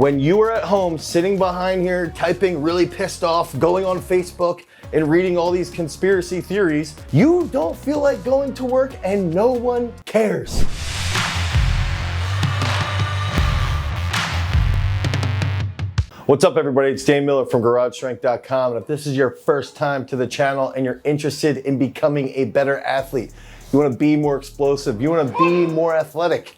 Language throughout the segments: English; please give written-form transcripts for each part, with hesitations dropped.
When you are at home sitting behind here typing really pissed off, going on Facebook and reading all these conspiracy theories, you don't feel like going to work and no one cares. What's up everybody, it's Dane Miller from GarageStrength.com, and if this is your first time to the channel and you're interested in becoming a better athlete, you wanna be more explosive, you wanna be more athletic,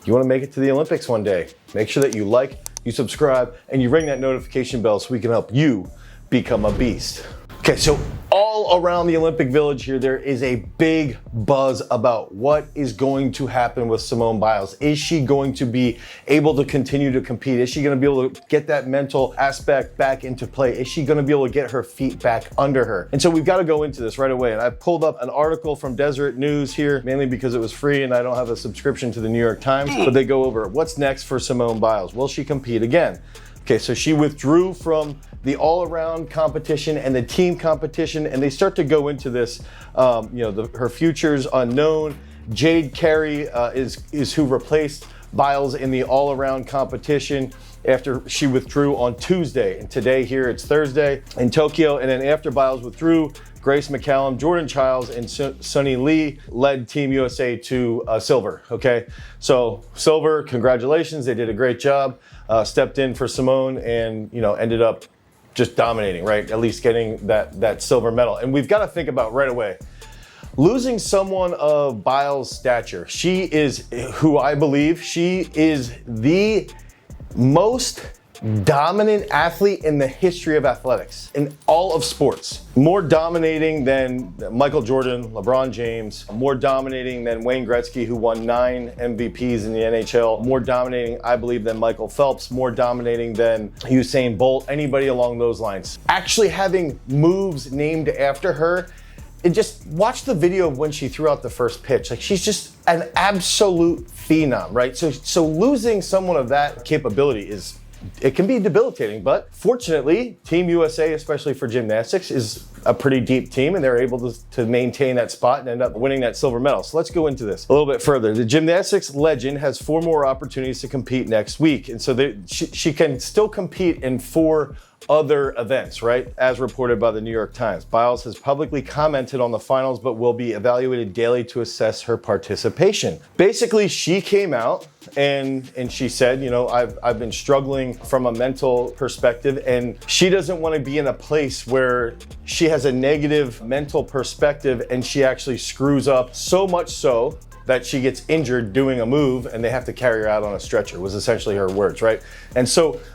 you wanna make it to the Olympics one day, make sure that you like, you subscribe, and you ring that notification bell so we can help you become a beast. Okay, so all around the Olympic Village here, there is a big buzz about what is going to happen with Simone Biles. Is she going to be able to continue to compete? Is she going to be able to get that mental aspect back into play? Is she going to be able to get her feet back under her? And so we've got to go into this right away. And I pulled up an article from Deseret News here, mainly because it was free and I don't have a subscription to the New York Times, but they go over what's next for Simone Biles. Will she compete again? Okay, so she withdrew from the all-around competition and the team competition, and they start to go into this, her future's unknown. Jade Carey is who replaced Biles in the all-around competition after she withdrew on Tuesday. And today here it's Thursday in Tokyo, and then after Biles withdrew, Grace McCallum, Jordan Childs, and Sunny Lee led Team USA to silver, okay? So silver, congratulations, they did a great job. Stepped in for Simone and, ended up just dominating, right? At least getting that silver medal. And we've got to think about right away, losing someone of Biles' stature. She is, who I believe, she is the most dominant athlete in the history of athletics, in all of sports. More dominating than Michael Jordan, LeBron James, more dominating than Wayne Gretzky, who won 9 MVPs in the NHL, more dominating, I believe, than Michael Phelps, more dominating than Usain Bolt, anybody along those lines. Actually having moves named after her, just watch the video of when she threw out the first pitch. Like, she's just an absolute phenom, right? So losing someone of that capability it can be debilitating, but fortunately, Team USA, especially for gymnastics, is a pretty deep team, and they're able to maintain that spot and end up winning that silver medal. So let's go into this a little bit further. The gymnastics legend has 4 more opportunities to compete next week, and so she can still compete in 4 other events, right? As reported by the New York Times. Biles has publicly commented on the finals, but will be evaluated daily to assess her participation. Basically, she came out and she said, I've been struggling from a mental perspective, and she doesn't want to be in a place where she has a negative mental perspective and she actually screws up so much so that she gets injured doing a move and they have to carry her out on a stretcher, was essentially her words, right? And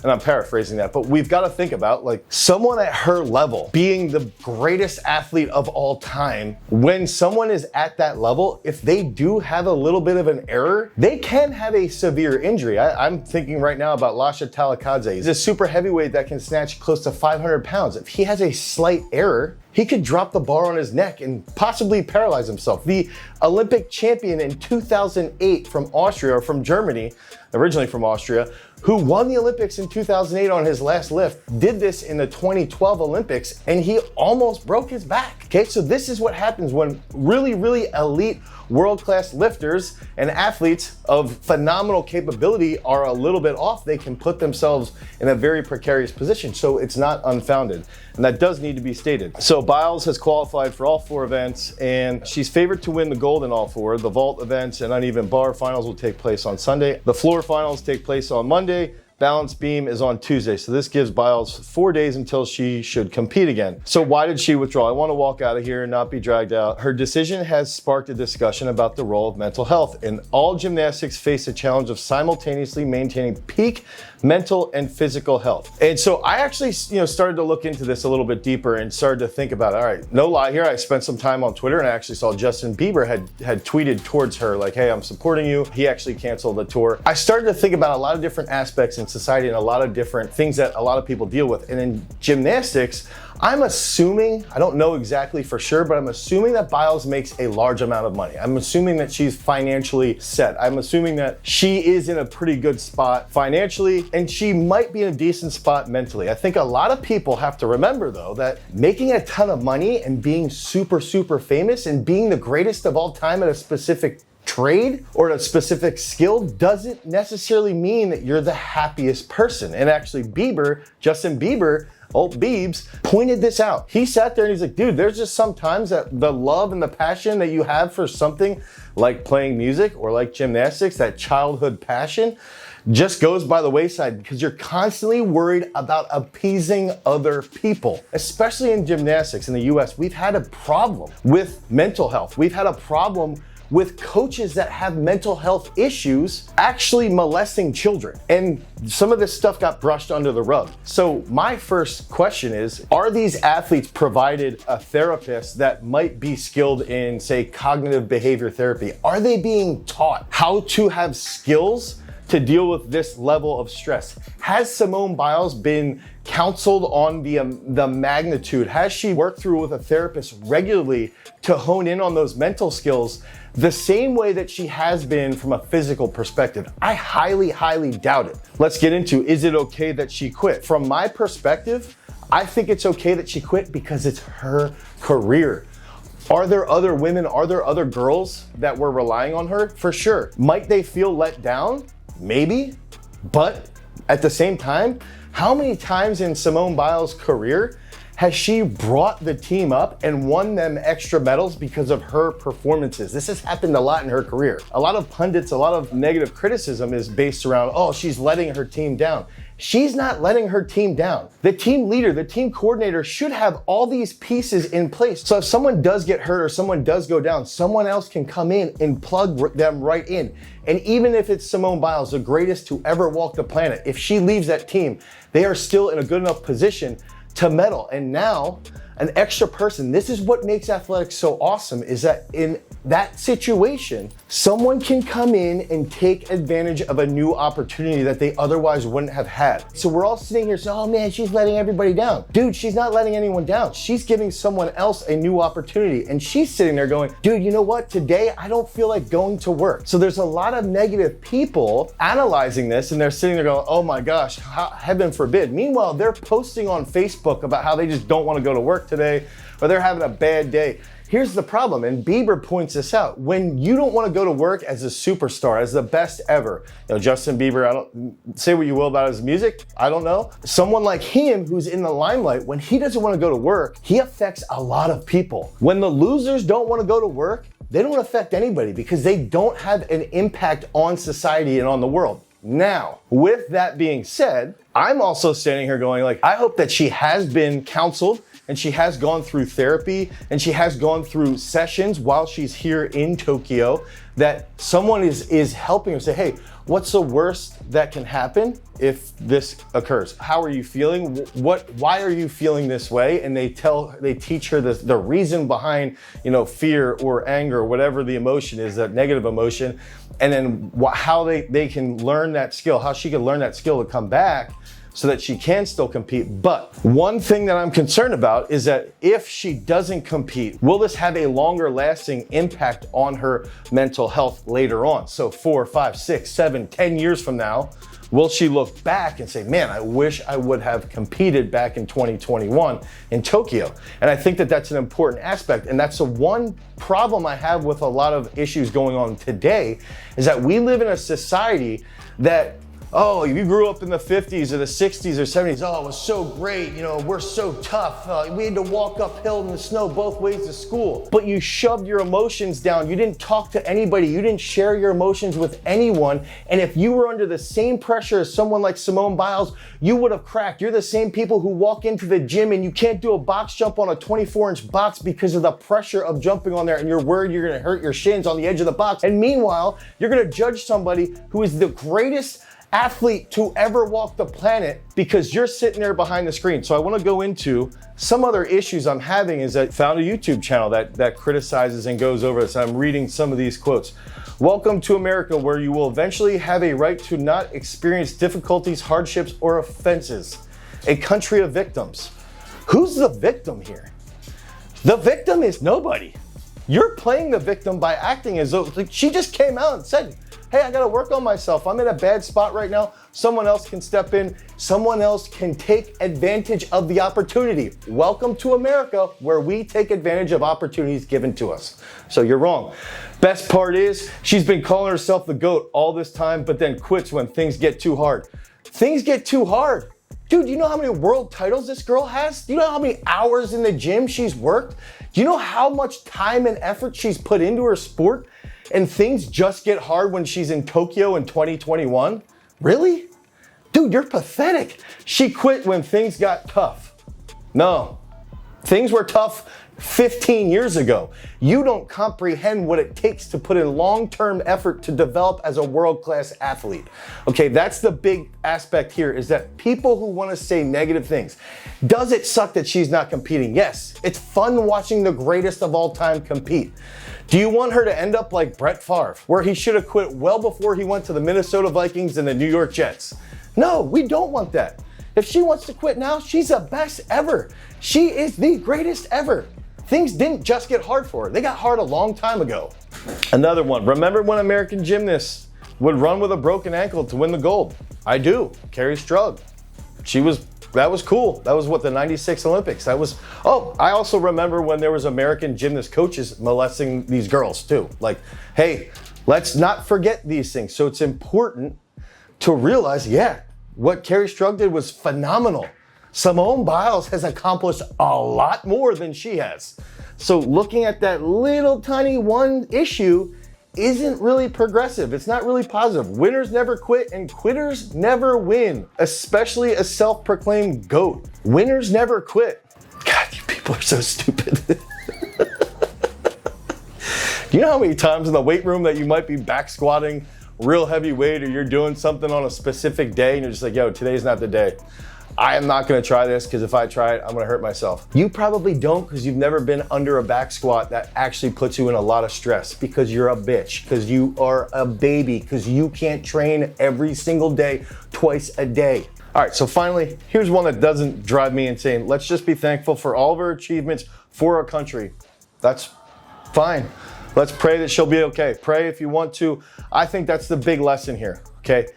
I'm paraphrasing that, but we've got to think about, like, someone at her level being the greatest athlete of all time. When someone is at that level, if they do have a little bit of an error, they can have a severe injury. I'm thinking right now about Lasha Talakadze. He's a super heavyweight that can snatch close to 500 pounds. If he has a slight error, he could drop the bar on his neck and possibly paralyze himself. The Olympic champion in 2008 from Austria, or from Germany, originally from Austria, who won the Olympics in 2008 on his last lift, did this in the 2012 Olympics, and he almost broke his back. Okay, so this is what happens when really, really elite world-class lifters and athletes of phenomenal capability are a little bit off. They can put themselves in a very precarious position, so it's not unfounded. And that does need to be stated. So Biles has qualified for all 4 events, and she's favored to win the gold in all 4. The vault events and uneven bar finals will take place on Sunday. The floor finals take place on Monday. Balance beam is on Tuesday. So this gives Biles 4 days until she should compete again. So why did she withdraw? I want to walk out of here and not be dragged out. Her decision has sparked a discussion about the role of mental health, and all gymnastics face a challenge of simultaneously maintaining peak mental and physical health. And so I actually, started to look into this a little bit deeper and started to think about, all right, no lie here, I spent some time on Twitter and I actually saw Justin Bieber had tweeted towards her like, hey, I'm supporting you. He actually canceled the tour. I started to think about a lot of different aspects in society and a lot of different things that a lot of people deal with. And in gymnastics, I'm assuming, I don't know exactly for sure, but I'm assuming that Biles makes a large amount of money. I'm assuming that she's financially set. I'm assuming that she is in a pretty good spot financially, and she might be in a decent spot mentally. I think a lot of people have to remember, though, that making a ton of money and being super, super famous and being the greatest of all time at a specific trade or a specific skill doesn't necessarily mean that you're the happiest person. And actually Justin Bieber, old Biebs, pointed this out. He sat there and he's like, dude, there's just sometimes that the love and the passion that you have for something like playing music or like gymnastics, that childhood passion, just goes by the wayside because you're constantly worried about appeasing other people. Especially in gymnastics in the US, we've had a problem with mental health. We've had a problem with coaches that have mental health issues actually molesting children. And some of this stuff got brushed under the rug. So my first question is, are these athletes provided a therapist that might be skilled in, say, cognitive behavior therapy? Are they being taught how to have skills to deal with this level of stress? Has Simone Biles been counseled on the magnitude? Has she worked through with a therapist regularly to hone in on those mental skills the same way that she has been from a physical perspective? I highly, highly doubt it. Let's get into, is it okay that she quit? From my perspective, I think it's okay that she quit because it's her career. Are there other women, are there other girls that were relying on her? For sure. Might they feel let down? Maybe, but at the same time, how many times in Simone Biles' career has she brought the team up and won them extra medals because of her performances? This has happened a lot in her career. A lot of pundits, a lot of negative criticism is based around, oh, she's letting her team down. She's not letting her team down. The team leader, the team coordinator should have all these pieces in place. So if someone does get hurt or someone does go down, someone else can come in and plug them right in. And even if it's Simone Biles, the greatest to ever walk the planet, if she leaves that team, they are still in a good enough position to medal. And now an extra person, this is what makes athletics so awesome, is that in that situation, someone can come in and take advantage of a new opportunity that they otherwise wouldn't have had. So we're all sitting here saying, oh man, she's letting everybody down. Dude, she's not letting anyone down. She's giving someone else a new opportunity. And she's sitting there going, dude, you know what? Today, I don't feel like going to work. So there's a lot of negative people analyzing this and they're sitting there going, oh my gosh, heaven forbid. Meanwhile, they're posting on Facebook about how they just don't want to go to work today or they're having a bad day. Here's the problem, and Bieber points this out. When you don't want to go to work as a superstar, as the best ever, Justin Bieber, I don't say what you will about his music, I don't know. Someone like him who's in the limelight, when he doesn't want to go to work, he affects a lot of people. When the losers don't want to go to work, they don't affect anybody because they don't have an impact on society and on the world. Now, with that being said, I'm also standing here going like, I hope that she has been counseled and she has gone through therapy and she has gone through sessions while she's here in Tokyo, that someone is helping her say, hey, what's the worst that can happen if this occurs? How are you feeling? Why are you feeling this way? And they teach her the reason behind, fear or anger, or whatever the emotion is, that negative emotion, and then how they can learn that skill, how she can learn that skill to come back so that she can still compete. But one thing that I'm concerned about is that if she doesn't compete, will this have a longer lasting impact on her mental health later on? So 4, 5, 6, 7, 10 years from now, will she look back and say, man, I wish I would have competed back in 2021 in Tokyo? And I think that that's an important aspect. And that's the one problem I have with a lot of issues going on today, is that we live in a society that, oh, you grew up in the 50s or the 60s or 70s. Oh, it was so great. We're so tough. We had to walk uphill in the snow both ways to school. But you shoved your emotions down. You didn't talk to anybody. You didn't share your emotions with anyone. And if you were under the same pressure as someone like Simone Biles, you would have cracked. You're the same people who walk into the gym and you can't do a box jump on a 24-inch box because of the pressure of jumping on there, and you're worried you're going to hurt your shins on the edge of the box. And meanwhile, you're going to judge somebody who is the greatest athlete to ever walk the planet because you're sitting there behind the screen. So I want to go into some other issues I'm having. Is that I found a YouTube channel that criticizes and goes over this. I'm reading some of these quotes. Welcome to America, where you will eventually have a right to not experience difficulties, hardships, or offenses. A country of victims. Who's the victim here? The victim is nobody. You're playing the victim by acting as though, like, she just came out and said, hey, I gotta work on myself. I'm in a bad spot right now. someone else can step in, someone else can take advantage of the opportunity. Welcome to America, where we take advantage of opportunities given to us. So you're wrong. Best part is, she's been calling herself the GOAT all this time, but then quits when things get too hard. Things get too hard. Dude, do you know how many world titles this girl has? Do you know how many hours in the gym she's worked? Do you know how much time and effort she's put into her sport? And things just get hard when she's in Tokyo in 2021? Really? Dude, you're pathetic. She quit when things got tough. No, things were tough 15 years ago. You don't comprehend what it takes to put in long-term effort to develop as a world-class athlete. Okay, that's the big aspect here, is that people who want to say negative things. Does it suck that she's not competing? Yes, it's fun watching the greatest of all time compete. Do you want her to end up like Brett Favre, where he should have quit well before he went to the Minnesota Vikings and the New York Jets? No, we don't want that. If she wants to quit now, she's the best ever. She is the greatest ever. Things didn't just get hard for her. They got hard a long time ago. Another one. Remember when American gymnasts would run with a broken ankle to win the gold? I do. Carrie Strug. That was cool. That was what, the 96 Olympics. I also remember when there was American gymnast coaches molesting these girls too. Like, hey, let's not forget these things. So it's important to realize, yeah, what Carrie Strug did was phenomenal. Simone Biles has accomplished a lot more than she has. So looking at that little tiny one issue isn't really progressive. It's not really positive. Winners never quit and quitters never win, especially a self-proclaimed GOAT. Winners never quit. God, you people are so stupid. Do you know how many times in the weight room that you might be back squatting real heavy weight, or you're doing something on a specific day and you're just like, yo, today's not the day. I am not gonna try this because if I try it, I'm gonna hurt myself. You probably don't because you've never been under a back squat that actually puts you in a lot of stress because you're a bitch, because you are a baby, because you can't train every single day, twice a day. All right, so finally, here's one that doesn't drive me insane. Let's just be thankful for all of her achievements for our country. That's fine. Let's pray that she'll be okay. Pray if you want to. I think that's the big lesson here, okay?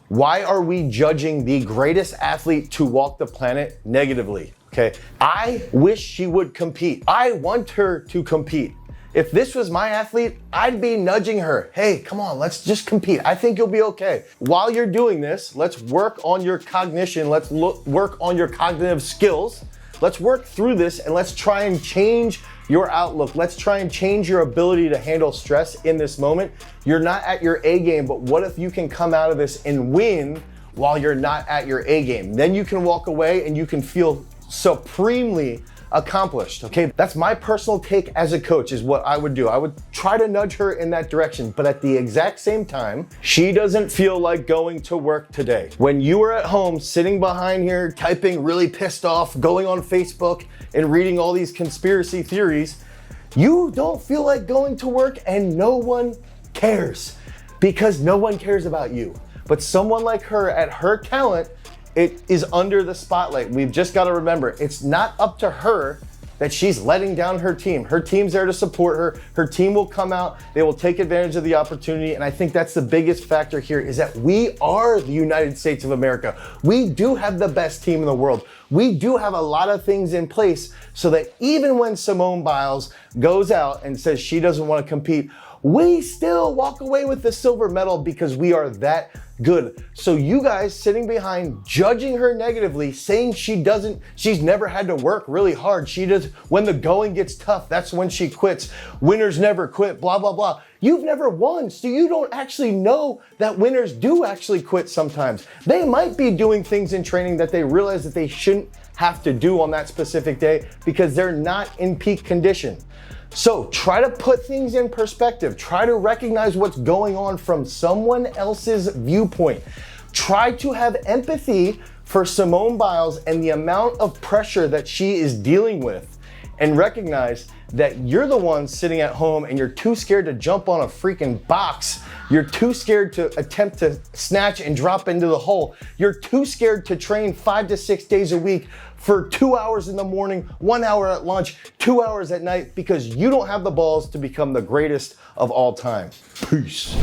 Why are we judging the greatest athlete to walk the planet negatively? Okay, I wish she would compete. I want her to compete. If this was my athlete, I'd be nudging her. Hey, come on, let's just compete. I think you'll be okay. While you're doing this, let's work on your cognition. Let's work on your cognitive skills. Let's work through this and let's try and change your outlook. Let's try and change your ability to handle stress in this moment. You're not at your A game, but what if you can come out of this and win while you're not at your A game? Then you can walk away and you can feel supremely accomplished, okay? That's my personal take as a coach, is what I would do. I would try to nudge her in that direction, but at the exact same time, she doesn't feel like going to work today. When you are at home sitting behind here, typing really pissed off, going on Facebook and reading all these conspiracy theories, you don't feel like going to work and no one cares, because no one cares about you. But someone like her, at her talent, it is under the spotlight. We've just got to remember, it's not up to her that she's letting down her team. Her team's there to support her. Her team will come out. They will take advantage of the opportunity. And I think that's the biggest factor here, is that we are the United States of America. We do have the best team in the world. We do have a lot of things in place so that even when Simone Biles goes out and says she doesn't want to compete, we still walk away with the silver medal because we are that good. So you guys sitting behind, judging her negatively, saying she's never had to work really hard. She does, when the going gets tough, that's when she quits. Winners never quit, blah, blah, blah. You've never won, so you don't actually know that winners do actually quit sometimes. They might be doing things in training that they realize that they shouldn't have to do on that specific day because they're not in peak condition. So try to put things in perspective. Try to recognize what's going on from someone else's viewpoint. Try to have empathy for Simone Biles and the amount of pressure that she is dealing with, and recognize that you're the one sitting at home and you're too scared to jump on a freaking box. You're too scared to attempt to snatch and drop into the hole. You're too scared to train 5 to 6 days a week for 2 hours in the morning, 1 hour at lunch, 2 hours at night, because you don't have the balls to become the greatest of all time. Peace.